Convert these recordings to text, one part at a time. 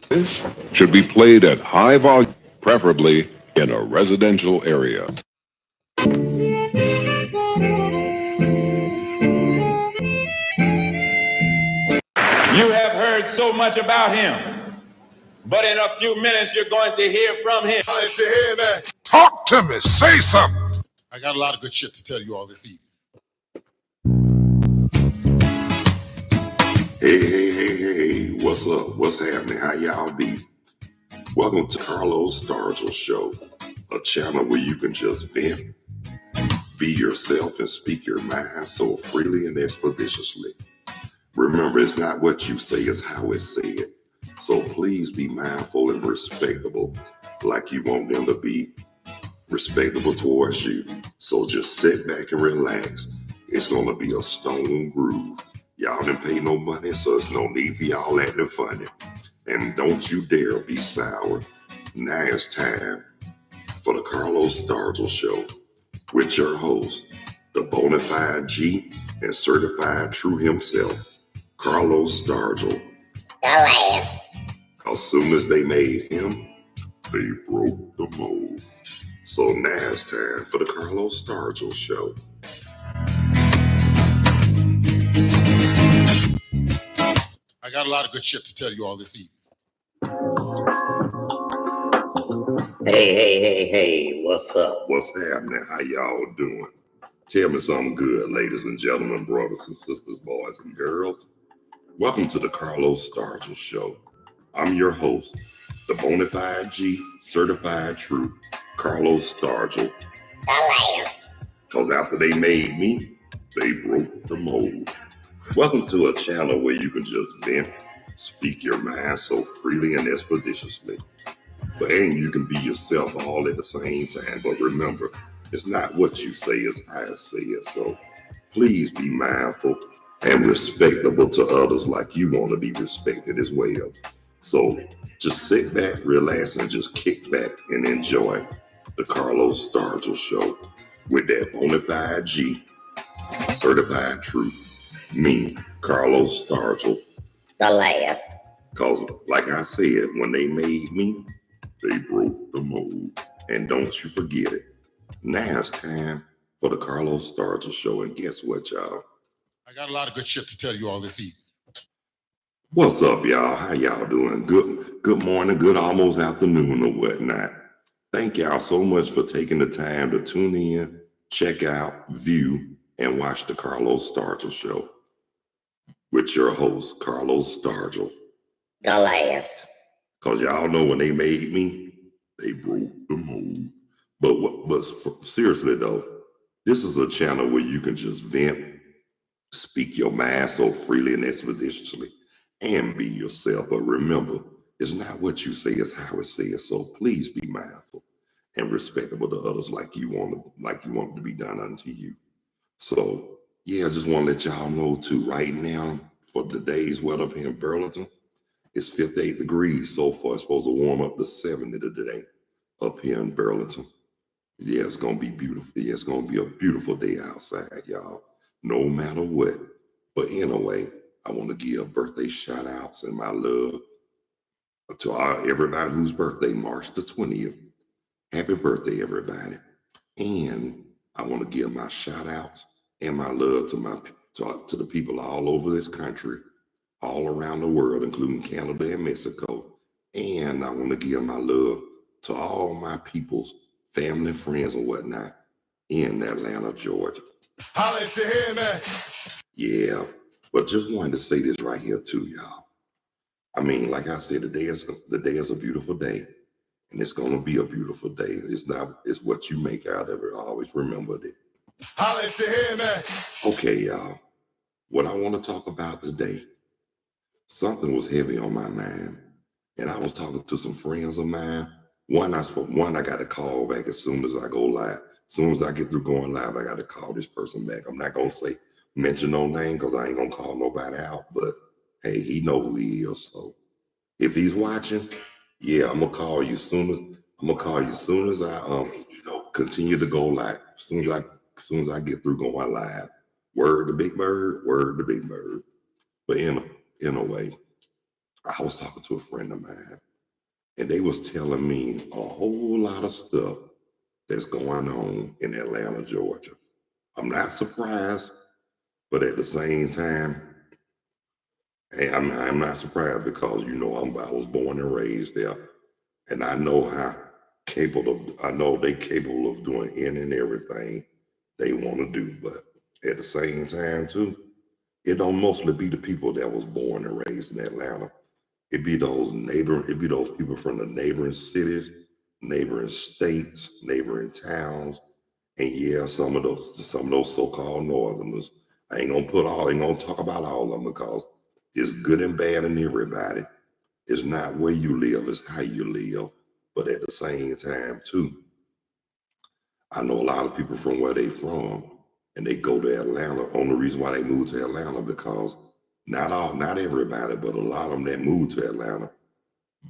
This should be played at high volume, preferably in a residential area. You have heard so much about him, but in a few minutes you're going to hear from him. Talk to me. Say something. I got a lot of good shit to tell you all this evening. Hey, what's up? What's happening? How y'all be? Welcome to Carlos Stargell Show, a channel where you can just vent, be yourself, and speak your mind so freely and expeditiously. Remember, it's not what you say, it's how it's said. So please be mindful and respectable, like you want them to be respectable towards you. So just sit back and relax. It's going to be a stone groove. Y'all didn't pay no money, so there's no need for y'all acting funny. And don't you dare be sour. Now it's time for the Carlos Stargell Show with your host, the bona fide G and certified true himself, Carlos Stargell. The last. As soon as they made him, they broke the mold. So now it's time for the Carlos Stargell Show. I got a lot of good shit to tell you all this evening. Hey, what's up? What's happening? How y'all doing? Tell me something good, ladies and gentlemen, brothers and sisters, boys and girls. Welcome to the Carlos Stargell Show. I'm your host, the bona fide G, certified true, Carlos Stargell. The last. Because after they made me, they broke the mold. Welcome to a channel where you can just vent, speak your mind so freely and expeditiously. But and you can be yourself all at the same time. But remember, it's not what you say, it's how I say it. So please be mindful and respectable to others like you want to be respected as well. So just sit back, relax, and just kick back and enjoy the Carlos Stargell Show with that bona fide G, certified true, me, Carlos Stargell. The last. Because like I said, when they made me, they broke the mold. And don't you forget it. Now it's time for the Carlos Stargell Show. And guess what, y'all? I got a lot of good shit to tell you all this evening. What's up, y'all? How y'all doing? Good morning, good almost afternoon or whatnot. Thank y'all so much for taking the time to tune in, check out, view, and watch the Carlos Stargell Show with your host, Carlos Stargell. The last. Because y'all know when they made me, they broke the mold. But seriously, though, this is a channel where you can just vent, speak your mind so freely and expeditiously, and be yourself. But remember, it's not what you say, it's how it's said. So please be mindful and respectable to others like you want to be done unto you. So yeah, I just want to let y'all know too, right now, for today's weather up here in Burlington, it's 58 degrees so far. It's supposed to warm up to 70 today up here in Burlington. Yeah, it's gonna be beautiful. Yeah, it's gonna be a beautiful day outside, y'all, no matter what. But anyway, I want to give birthday shout outs and my love to everybody whose birthday March the 20th. Happy birthday, everybody. And I want to give my shout outs and my love to the people all over this country, all around the world, including Canada and Mexico. And I want to give my love to all my people's family, friends, and whatnot in Atlanta, Georgia. Holla if you hear me. Yeah, but just wanted to say this right here too, y'all. I mean, like I said, the day is a beautiful day, and it's gonna be a beautiful day. It's what you make out of it. Always remember that. Holla if you hear me. Okay, y'all. What I want to talk about today, something was heavy on my mind, and I was talking to some friends of mine. One I got to call back as soon as I go live. As soon as I get through going live, I got to call this person back. I'm not gonna mention no name because I ain't gonna call nobody out. But hey, he know who he is. So if he's watching, yeah, I'm gonna call you soon as I continue to go live. As soon as I get through going live. Word to Big Bird, word to Big Bird. But in a way, I was talking to a friend of mine, and they was telling me a whole lot of stuff that's going on in Atlanta, Georgia. I'm not surprised, but at the same time, hey, I'm not surprised because I was born and raised there, and I know I know they capable of doing any and everything they want to do. But at the same time, too, it don't mostly be the people that was born and raised in Atlanta. It be those people from the neighboring cities, neighboring states, neighboring towns, and yeah, some of those so-called Northerners. I ain't gonna talk about all of them because it's good and bad in everybody. It's not where you live, it's how you live. But at the same time, too, I know a lot of people from where they from, and they go to Atlanta. Only reason why they move to Atlanta because not everybody, but a lot of them that moved to Atlanta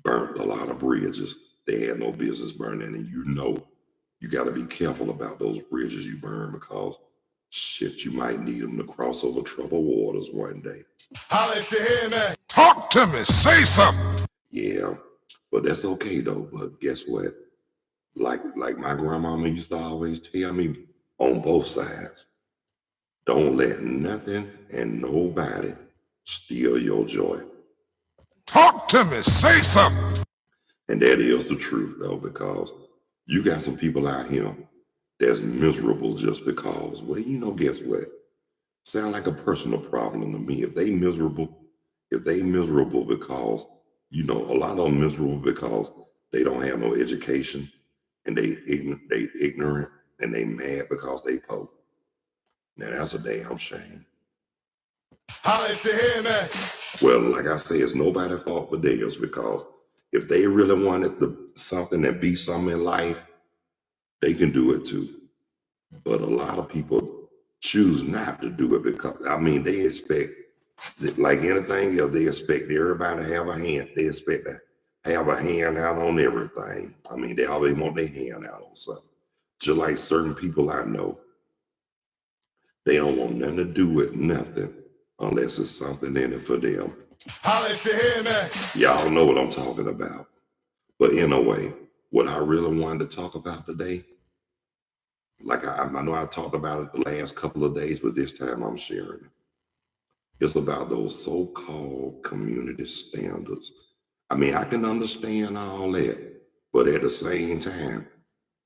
burnt a lot of bridges they had no business burning, and you got to be careful about those bridges you burn because shit, you might need them to cross over troubled waters one day. Holla if you hear me. Talk to me. Say something. Yeah, but that's okay though. But guess what? Like my grandmama used to always tell me on both sides, don't let nothing and nobody steal your joy. Talk to me. Say something. And that is the truth though, because you got some people out here that's miserable just because, well, guess what? Sound like a personal problem to me. If they miserable because, a lot of them miserable because they don't have no education and they ignorant and they mad because they poor. Now that's a damn shame. Holla if you hear me. Well, like I say, it's nobody's fault but theirs because if they really wanted something and be something in life, they can do it too. But a lot of people choose not to do it because, they expect that, like anything else, they expect everybody to have a hand. They expect to have a hand out on everything. They always want their hand out on something. Just like certain people I know, they don't want nothing to do with nothing unless it's something in it for them. Holla if you hear me. Y'all know what I'm talking about. But anyway, what I really wanted to talk about today, like I know I talked about it the last couple of days, but this time I'm sharing it. It's about those so-called community standards. I can understand all that, but at the same time,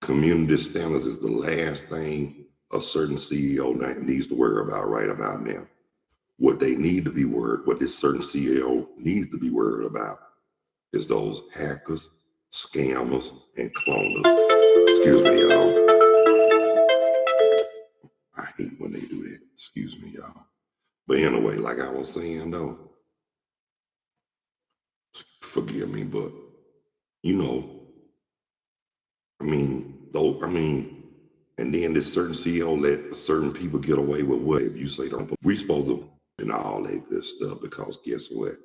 community standards is the last thing a certain CEO needs to worry about right about now. What this certain CEO needs to be worried about is those hackers, scammers, and cloners. Excuse me, y'all. I hate when they do that. Excuse me, y'all. But anyway, like I was saying though, forgive me, but you know, and then this certain CEO let certain people get away with what if you say don't. We supposed to and all that good stuff because guess what?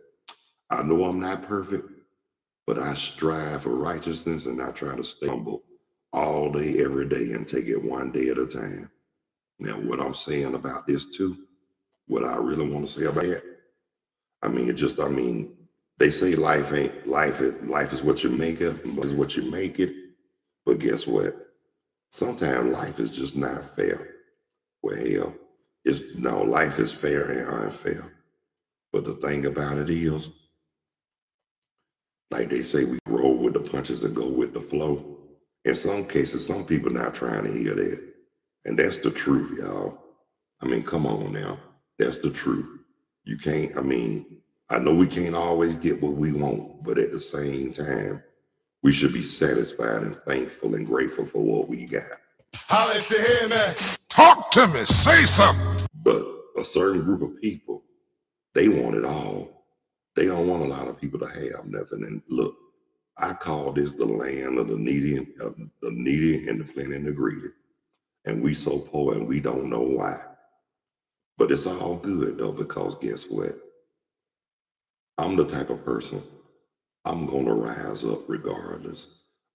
I know I'm not perfect, but I strive for righteousness and I try to stay humble all day, every day, and take it one day at a time. Now, what I'm saying about this too, what I really want to say about it, they say life is what you make it, is what you make it. But guess what? Sometimes life is just not fair. Well, hell, life is fair and unfair. But the thing about it is, like they say, we roll with the punches and go with the flow. In some cases, some people not trying to hear that. And that's the truth, y'all. Come on now. That's the truth. You can't, I know we can't always get what we want, but at the same time, we should be satisfied and thankful and grateful for what we got. Holla if you hear me. Talk to me. Say something. But a certain group of people, they want it all. They don't want a lot of people to have nothing. And look, I call this the land of the needy and the plenty and the greedy. And we so poor and we don't know why. But it's all good though, because guess what? I'm the type of person, I'm gonna rise up regardless.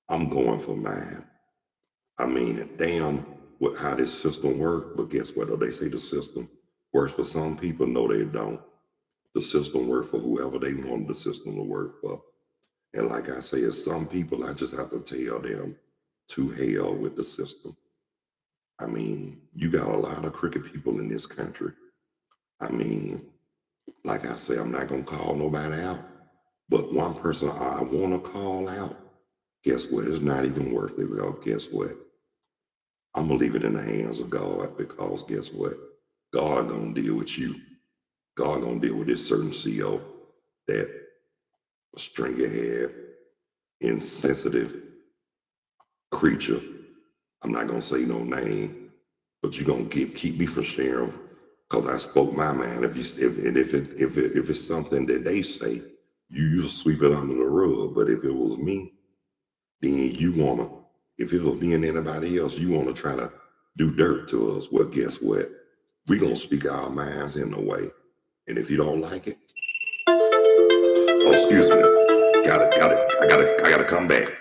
I'm going for mine. Damn how this system works, but guess what? They say the system works for some people. No, they don't. the system work for whoever they wanted the system to work for. And like I say, as some people, I just have to tell them to hell with the system. I mean, you got a lot of crooked people in this country. I mean, like I say, I'm not going to call nobody out. But one person I want to call out, guess what? It's not even worth it. Well, guess what? I'm going to leave it in the hands of God, because guess what? God going to deal with you. God going to deal with this certain CO, that stringy-haired, insensitive creature. I'm not going to say no name, but you're going to keep me from sharing, because I spoke my mind. If it's something that they say, you sweep it under the rug. But if it was me, then you want to, if it was me and anybody else, you want to try to do dirt to us. Well, guess what? We're going to speak our minds in a way. And if you don't like it, oh, excuse me, I gotta come back.